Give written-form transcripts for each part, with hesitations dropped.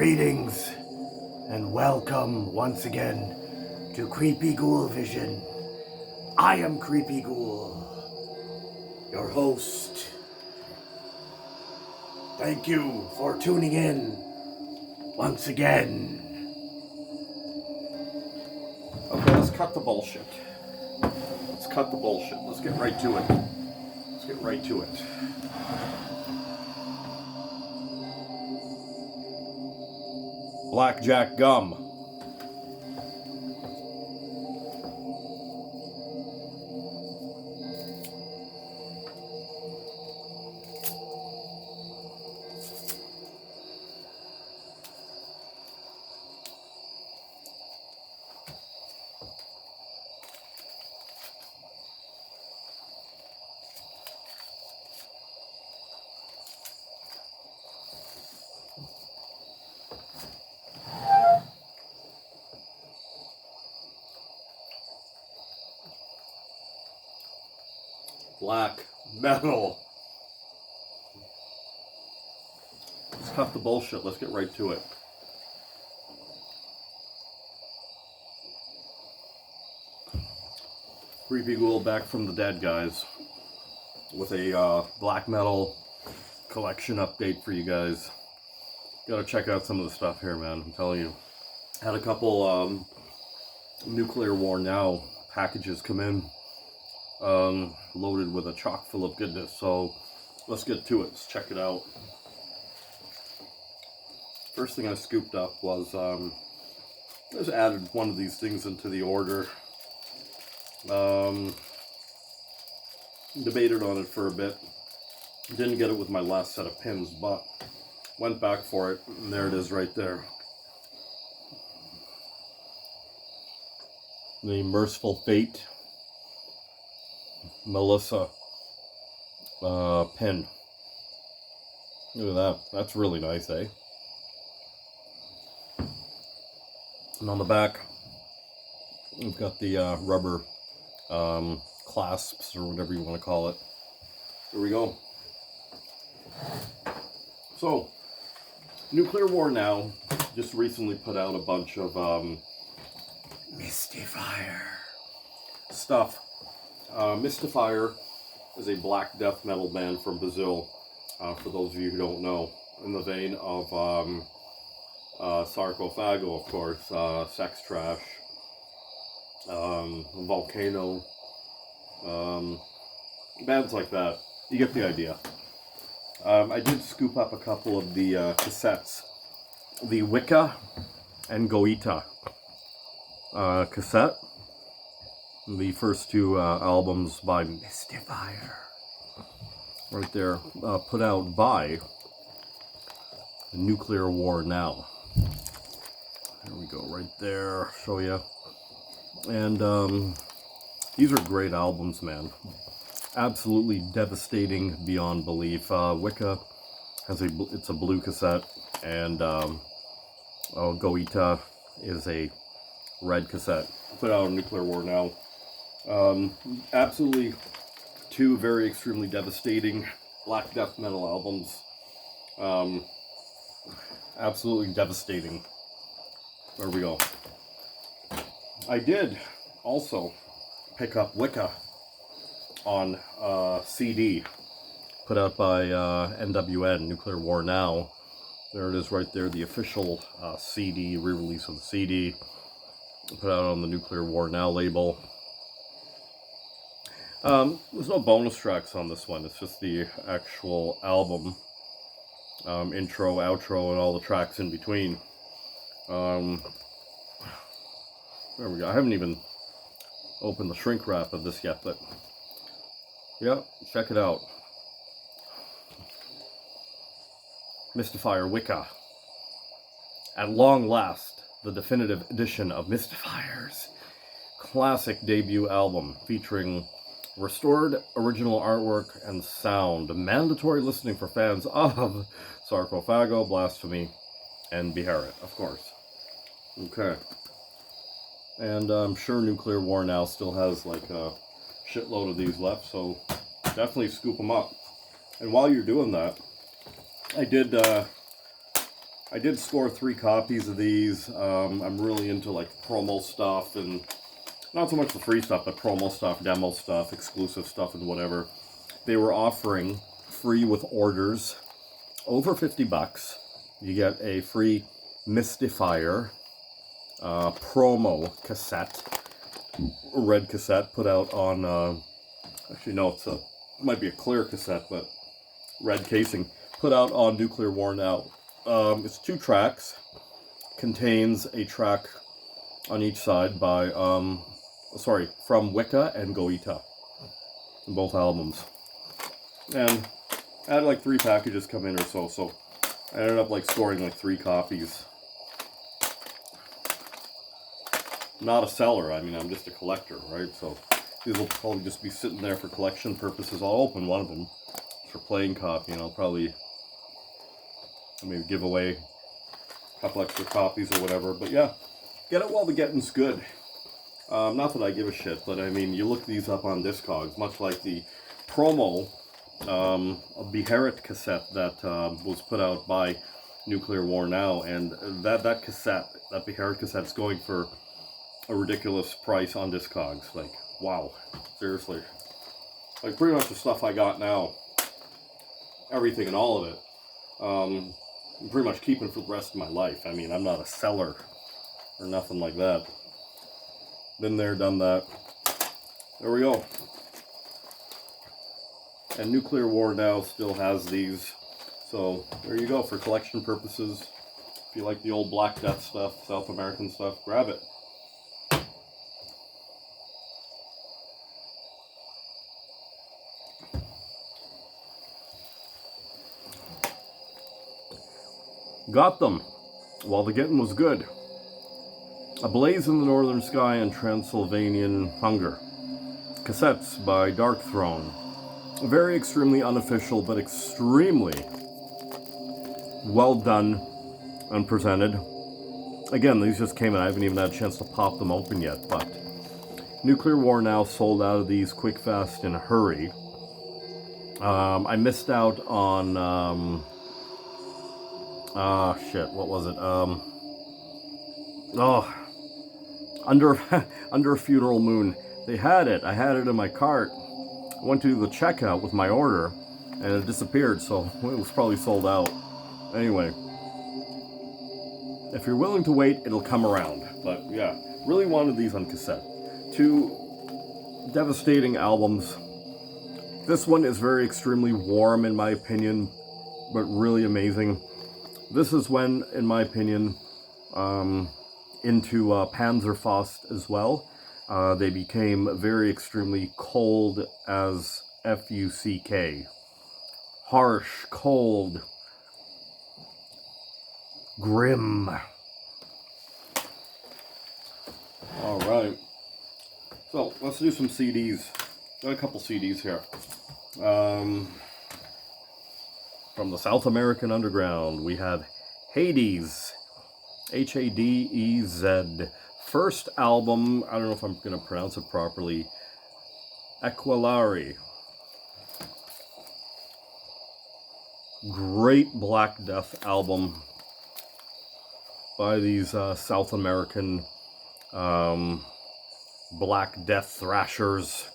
Greetings and welcome once again to Creepy Ghoul Vision. I am Creepy Ghoul, your host. Thank you for tuning in once again. Okay, let's cut the bullshit. Let's cut the bullshit. Let's get right to it. Let's get right to it. Blackjack gum. Black metal. Let's cut the bullshit. Let's get right to it. Creepy Ghoul back from the dead, guys, with a black metal collection update for you guys. Gotta check out some of the stuff here, man. I'm telling you. Had a couple Nuclear War Now packages come in, loaded with a chock full of goodness. So let's get to it. Let's check it out. First thing I scooped up was I just added one of these things into the order. Debated on it for a bit. Didn't get it with my last set of pins, but went back for it, and there it is right there. The Merciful Fate Melissa pin. Look at that. That's really nice, eh? And on the back, we've got the rubber clasps, or whatever you want to call it. There we go. So, Nuclear War Now just recently put out a bunch of Mystifier stuff. Mystifier is a black death metal band from Brazil, for those of you who don't know, in the vein of Sarcophago, of course, Sex Trash, Volcano, bands like that. You get the idea. I did scoop up a couple of the cassettes. The Wicca and Goita cassette. The first two albums by Mystifier. Right there. Put out by Nuclear War Now. There we go, right there. Show you. And these are great albums, man. Absolutely devastating beyond belief. Wicca has it's a blue cassette, and Goita is a red cassette. Put out on Nuclear War Now. Absolutely two very extremely devastating black death metal albums. Absolutely devastating. There we go. I did also pick up Wicca on CD, put out by NWN, Nuclear War Now. There it is right there, the official CD, re-release of the CD, put out on the Nuclear War Now label. There's no bonus tracks on this one, it's just the actual album, intro, outro, and all the tracks in between. There we go. I haven't even opened the shrink wrap of this yet, but yeah, check it out. Mystifier Wicca. At long last, the definitive edition of Mystifier's classic debut album, featuring restored original artwork and sound. Mandatory listening for fans of Sarcophago, Blasphemy, and Beherit, of course. Okay. And I'm sure Nuclear War Now still has like a shitload of these left, so definitely scoop them up. And while you're doing that, I did I did score 3 copies of these. I'm really into like promo stuff, and not so much the free stuff, but promo stuff, demo stuff, exclusive stuff, and whatever. They were offering free with orders over $50. You get a free Mystifier promo cassette, red cassette, put out on, actually no, might be a clear cassette, but red casing, put out on Nuclear War Now. It's 2 tracks, contains a track on each side by, from Wicca and Goita, both albums. And I had like 3 packages come in or so I ended up like scoring like 3 copies. Not a seller, I mean, I'm just a collector, right? So these will probably just be sitting there for collection purposes. I'll open one of them for playing copy, and I'll probably maybe give away a couple extra copies or whatever. But yeah, get it while the getting's good. Not that I give a shit, but I mean, you look these up on Discogs, much like the promo a Beherit cassette that was put out by Nuclear War Now, and that cassette, that Beherit cassette, is going for a ridiculous price on Discogs. Like, wow, seriously. Like, pretty much the stuff I got now, everything and all of it, I'm pretty much keeping for the rest of my life. I mean, I'm not a seller or nothing like that. Been there, done that. There we go. And Nuclear War Now still has these. So, there you go, for collection purposes. If you like the old Black Death stuff, South American stuff, grab it. Got them while the getting was good. A Blaze in the Northern Sky and Transylvanian Hunger. Cassettes by Darkthrone. Very extremely unofficial, but extremely well done and presented. Again, these just came in. I haven't even had a chance to pop them open yet, but Nuclear War Now sold out of these quick, fast, and hurry. I missed out on what was it? Under a Funeral Moon. They had it. I had it in my cart. I went to the checkout with my order, and it disappeared, so it was probably sold out. Anyway, if you're willing to wait, it'll come around. But yeah, really wanted these on cassette. 2 devastating albums. This one is very extremely warm, in my opinion, but really amazing. This is when, in my opinion, into Panzerfaust as well. They became very extremely cold as F-U-C-K. Harsh, cold, grim. Alright. So, let's do some CDs. Got a couple CDs here. From the South American Underground, we have Hadez. Hadez. First album, I don't know if I'm going to pronounce it properly, Aquelarre. Great Black Death album by these South American Black Death thrashers.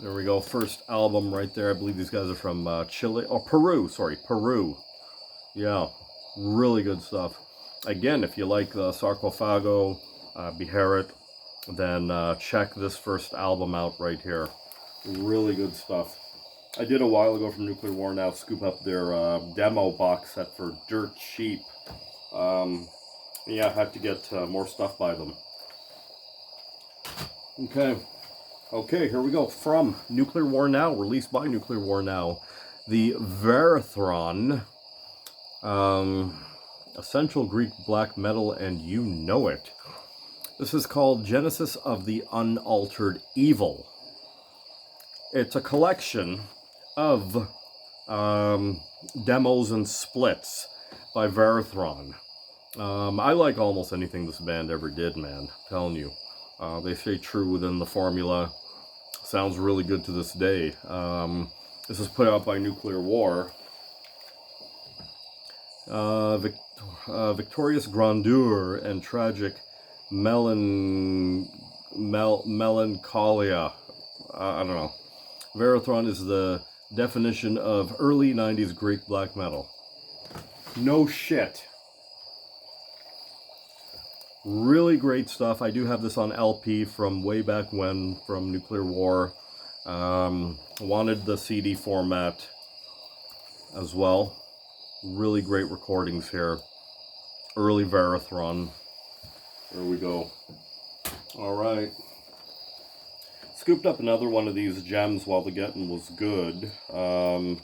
There we go, first album right there. I believe these guys are from Chile, or Peru, sorry, Peru. Yeah, really good stuff. Again, if you like the Sarcophago, Beherit, then check this first album out right here. Really good stuff. I did a while ago from Nuclear War Now scoop up their demo box set for dirt cheap. Yeah, I had to get more stuff by them. Okay, here we go. From Nuclear War Now, released by Nuclear War Now, the Verathron, Essential Greek Black Metal, and you know it. This is called Genesis of the Unaltered Evil. It's a collection of demos and splits by Verathron. I like almost anything this band ever did, man. I'm telling you. They stay true within the formula. Sounds really good to this day. This is put out by Nuclear War. Victorious grandeur and tragic melancholia. I don't know. Varathron is the definition of early 90s Greek black metal. No shit. Really great stuff. I do have this on LP from way back when, from Nuclear War. Wanted the CD format as well. Really great recordings here. Early Varathron. There we go. Alright. Scooped up another one of these gems while the getting was good. I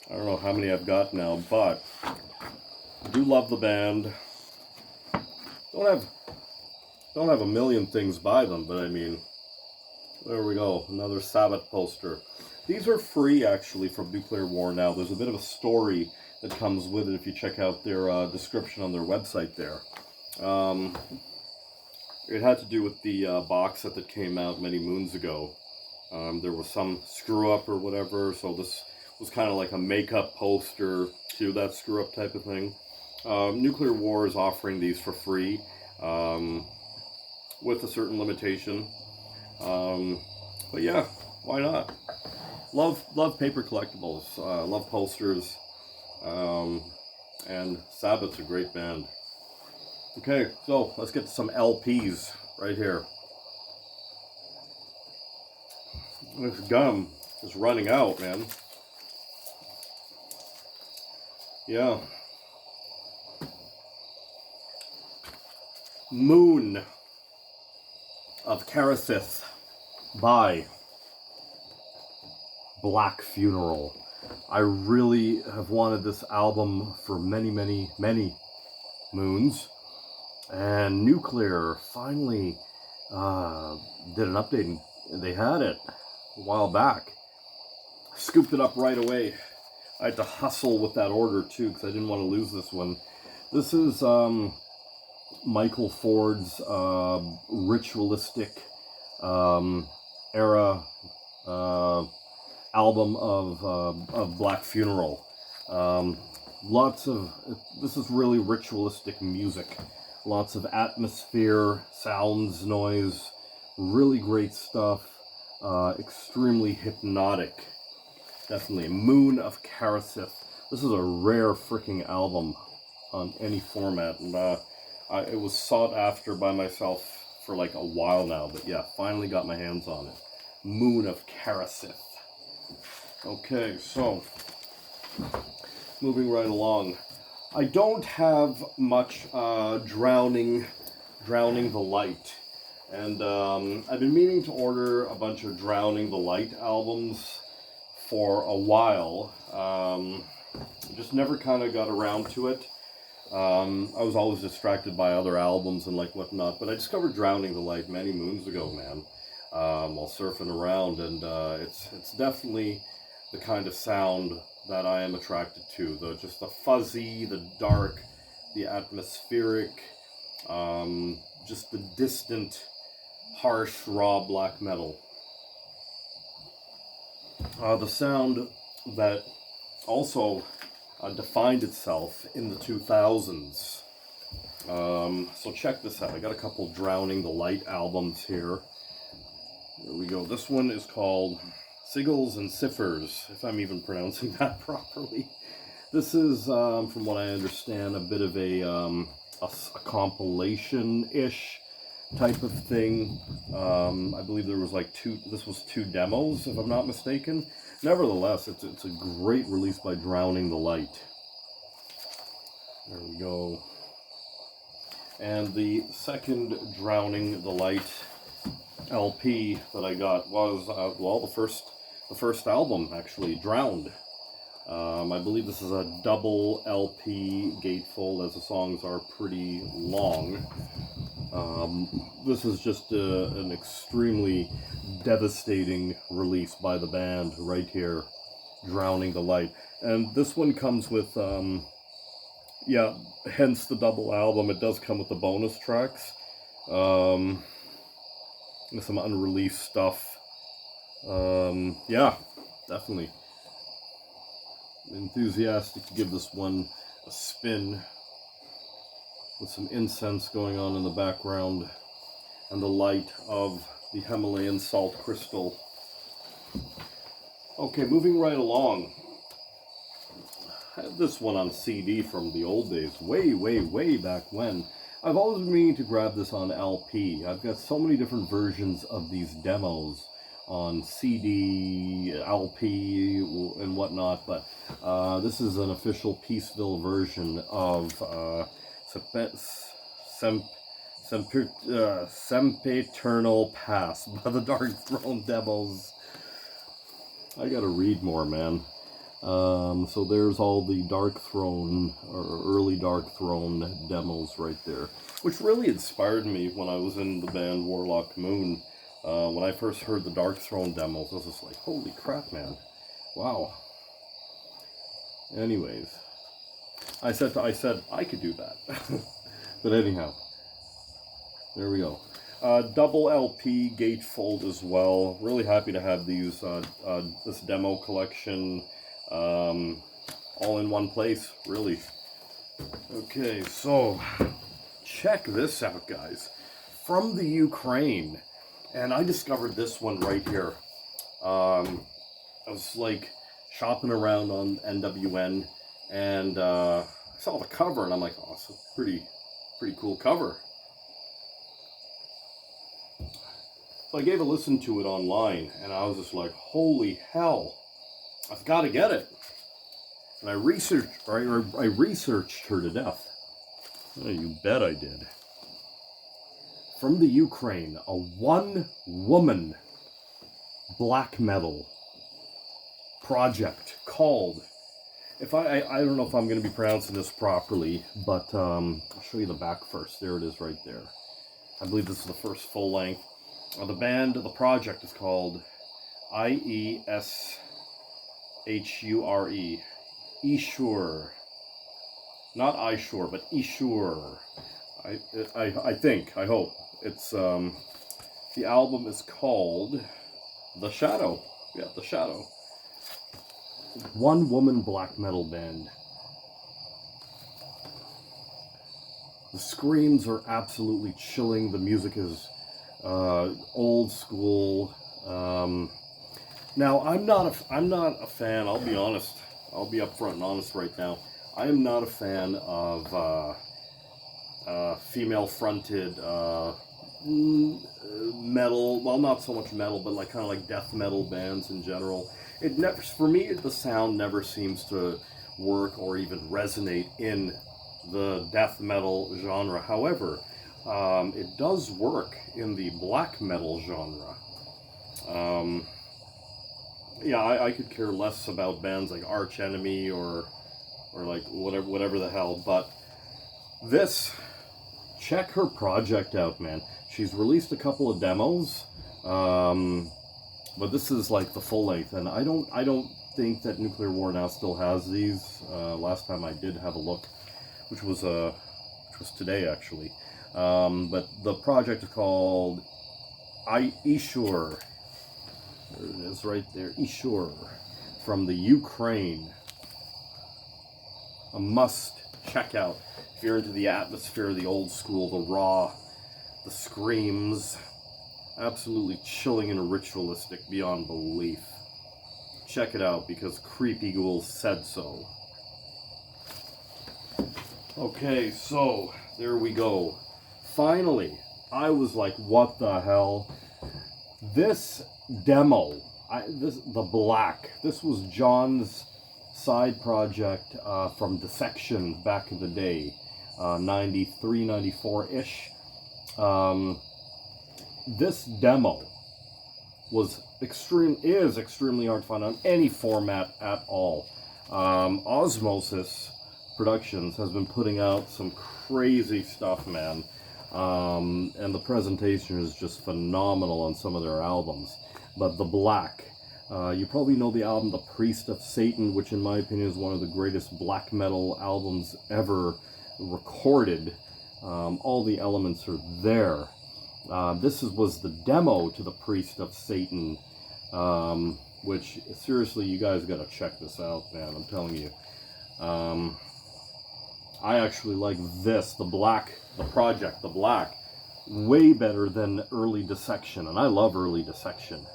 don't know how many I've got now, but I do love the band. Don't have a million things by them, but I mean, there we go. Another Sabbath poster. These are free actually from Nuclear War now. There's a bit of a story that comes with it if you check out their description on their website there. It had to do with the box set that came out many moons ago. There was some screw up or whatever, so this was kind of like a makeup poster to that screw up type of thing. Nuclear War is offering these for free with a certain limitation. But yeah, why not? Love paper collectibles, love posters, and Sabbath's a great band. Okay, so let's get to some LPs right here. This gum is running out, man. Yeah. Moon of Karasith by Black Funeral. I really have wanted this album for many, many, many moons. And Nuclear finally did an update, and they had it a while back. Scooped it up right away. I had to hustle with that order too, because I didn't want to lose this one. This is Michael Ford's ritualistic era album of Black Funeral. This is really ritualistic music. Lots of atmosphere, sounds, noise, really great stuff. Extremely hypnotic. Definitely. Moon of Karasith. This is a rare freaking album on any format, and it was sought after by myself for like a while now, but yeah, finally got my hands on it. Moon of Karasith. Okay, so moving right along. I don't have much Drowning the Light, and I've been meaning to order a bunch of Drowning the Light albums for a while. Just never kind of got around to it. I was always distracted by other albums and like whatnot, but I discovered Drowning the Light many moons ago, man, while surfing around, and it's definitely the kind of sound that I am attracted to. Just the fuzzy, the dark, the atmospheric, just the distant, harsh, raw black metal. The sound that also defined itself in the 2000s. So check this out. I got a couple Drowning the Light albums here. There we go. This one is called Sigils and Ciphers, if I'm even pronouncing that properly. This is, from what I understand, a bit of a compilation-ish type of thing. I believe there was like this was two demos, if I'm not mistaken. Nevertheless, it's a great release by Drowning the Light. There we go. And the second Drowning the Light LP that I got was, well, the first album, actually, Drowned. I believe this is a double LP gatefold, as the songs are pretty long. This is just an extremely devastating release by the band right here, Drowning the Light. And this one comes with, yeah, hence the double album. It does come with the bonus tracks. With some unreleased stuff. Yeah, definitely enthusiastic to give this one a spin with some incense going on in the background and the light of the Himalayan salt crystal. Okay, moving right along. I have this one on CD from the old days, way back when. I've always been meaning to grab this on LP. I've got so many different versions of these demos on CD, LP, and whatnot, but this is an official Peaceville version of Sempiternal Pass by the Dark Throne demos. I gotta read more, man. So there's all the Dark Throne, or early Dark Throne demos right there, which really inspired me when I was in the band Warlock Moon. When I first heard the Dark Throne demos, I was just like, holy crap, man. Wow. Anyways, I said I could do that. But anyhow, there we go. Double LP gatefold as well. Really happy to have these, this demo collection, all in one place, really. Okay, so check this out, guys. From the Ukraine, and I discovered this one right here. I was like shopping around on NWN, and I saw the cover, and I'm like, oh, it's a pretty cool cover. So I gave a listen to it online, and I was just like, holy hell, I've got to get it. And I researched her to death. Oh, you bet I did. From the Ukraine, a one-woman black metal project called, I don't know if I'm going to be pronouncing this properly, but I'll show you the back first. There it is right there. I believe this is the first full length. The project is called IESHURE. Eshure. Not iShure, but Eshure. I think, I hope. It's, the album is called The Shadow. Yeah, The Shadow. One woman black metal band. The screams are absolutely chilling. The music is old school. Now I'm not a fan. I'll be honest. I'll be upfront and honest right now. I am not a fan of female-fronted metal. Well, not so much metal, but like kind of like death metal bands in general. It never, for me, the sound never seems to work or even resonate in the death metal genre. However, it does work in the black metal genre. Yeah, I could care less about bands like Arch Enemy or like whatever the hell, but this, check her project out, man. She's released a couple of demos, but this is like the full length, and I don't think that Nuclear War Now still has these. Last time I did have a look, which was today actually. But the project is called Eshure. There it is right there, Eshure, from the Ukraine. A must check out if you're into the atmosphere, the old school, the raw, the screams. Absolutely chilling and ritualistic beyond belief. Check it out because Creepy Ghouls said so. Okay, so there we go. Finally, I was like, what the hell? This demo, the Black, this was John's side project from Dissection back in the day, 93, 94-ish. This demo is extremely hard to find on any format at all. Osmosis Productions has been putting out some crazy stuff, man. And the presentation is just phenomenal on some of their albums. But the Black, you probably know the album The Priest of Satan, which in my opinion is one of the greatest black metal albums ever recorded. All the elements are there. This was the demo to The Priest of Satan, which seriously, you guys gotta check this out, man. I'm telling you. I actually like this, the black, the Project, the black, way better than Early Dissection, and I love Early Dissection.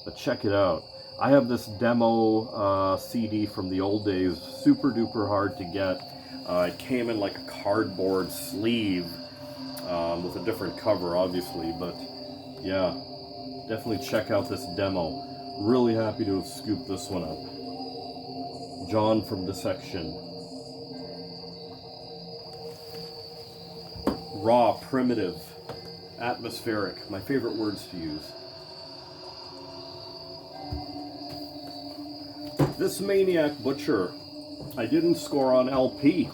But check it out. I have this demo CD from the old days, super duper hard to get. It came in like a cardboard sleeve with a different cover, obviously, but yeah, definitely check out this demo. Really happy to have scooped this one up. John from Dissection. Raw, primitive, atmospheric, my favorite words to use. This Maniac Butcher, I didn't score on LP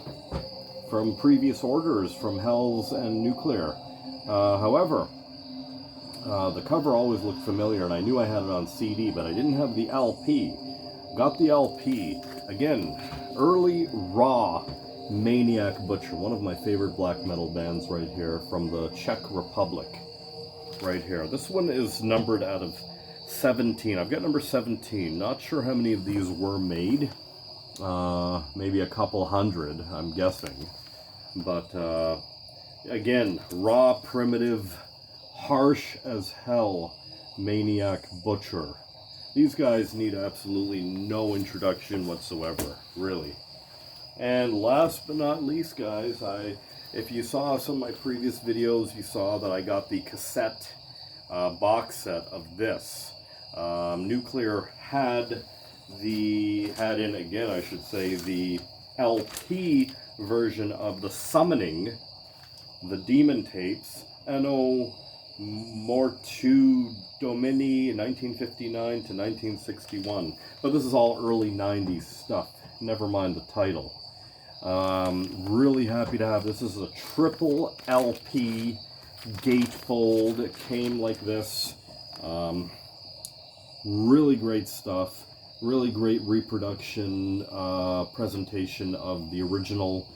from previous orders from Hells and Nuclear. However, the cover always looked familiar, and I knew I had it on CD, but I didn't have the LP. Got the LP. Again, early raw Maniac Butcher, one of my favorite black metal bands right here from the Czech Republic. Right here. This one is numbered out of 17. I've got number 17. Not sure how many of these were made. Maybe a couple hundred, I'm guessing. But again, raw, primitive, harsh as hell Maniac Butcher. These guys need absolutely no introduction whatsoever, really. And last but not least, guys, if you saw some of my previous videos, you saw that I got the cassette box set of this. Nuclear had in, again, I should say, the LP version of the Summoning, the Demon tapes, Anno Mortu Domini, 1959 to 1961. But this is all early 90s stuff. Never mind the title. Really happy to have this. This is a triple LP gatefold. It came like this. Really great stuff. Really great reproduction, presentation of the original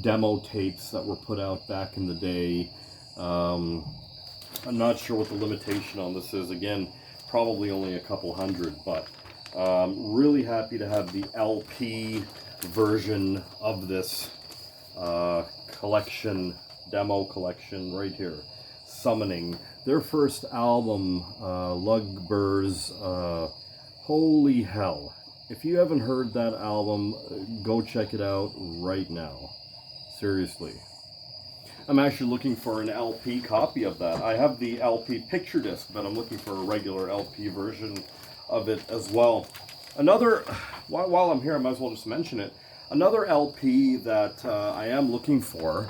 demo tapes that were put out back in the day. I'm not sure what the limitation on this is. Again, probably only a couple hundred, but really happy to have the LP version of this collection, demo collection right here. Summoning, their first album, Lugburs. Holy hell. If you haven't heard that album, go check it out right now. Seriously. I'm actually looking for an LP copy of that. I have the LP picture disc, but I'm looking for a regular LP version of it as well. Another, while I'm here, I might as well just mention it. Another LP that I am looking for,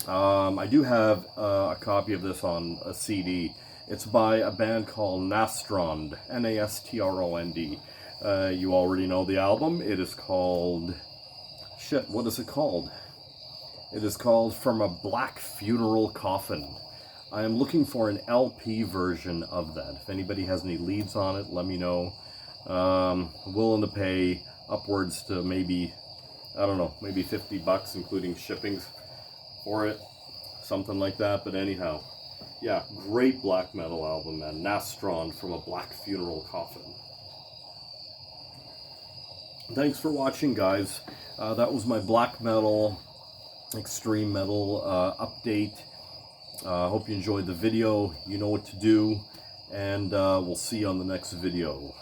I do have a copy of this on a CD. It's by a band called Nastrond, N-A-S-T-R-O-N-D. You already know the album. It is called... Shit, what is it called? It is called From a Black Funeral Coffin. I am looking for an LP version of that. If anybody has any leads on it, let me know. Willing to pay upwards to maybe, I don't know, maybe $50 including shippings for it. Something like that, but anyhow. Yeah, great black metal album, man. Nastrond, From a Black Funeral Coffin. Thanks for watching, guys. That was my black metal, extreme metal update. Hope you enjoyed the video. You know what to do, and we'll see you on the next video.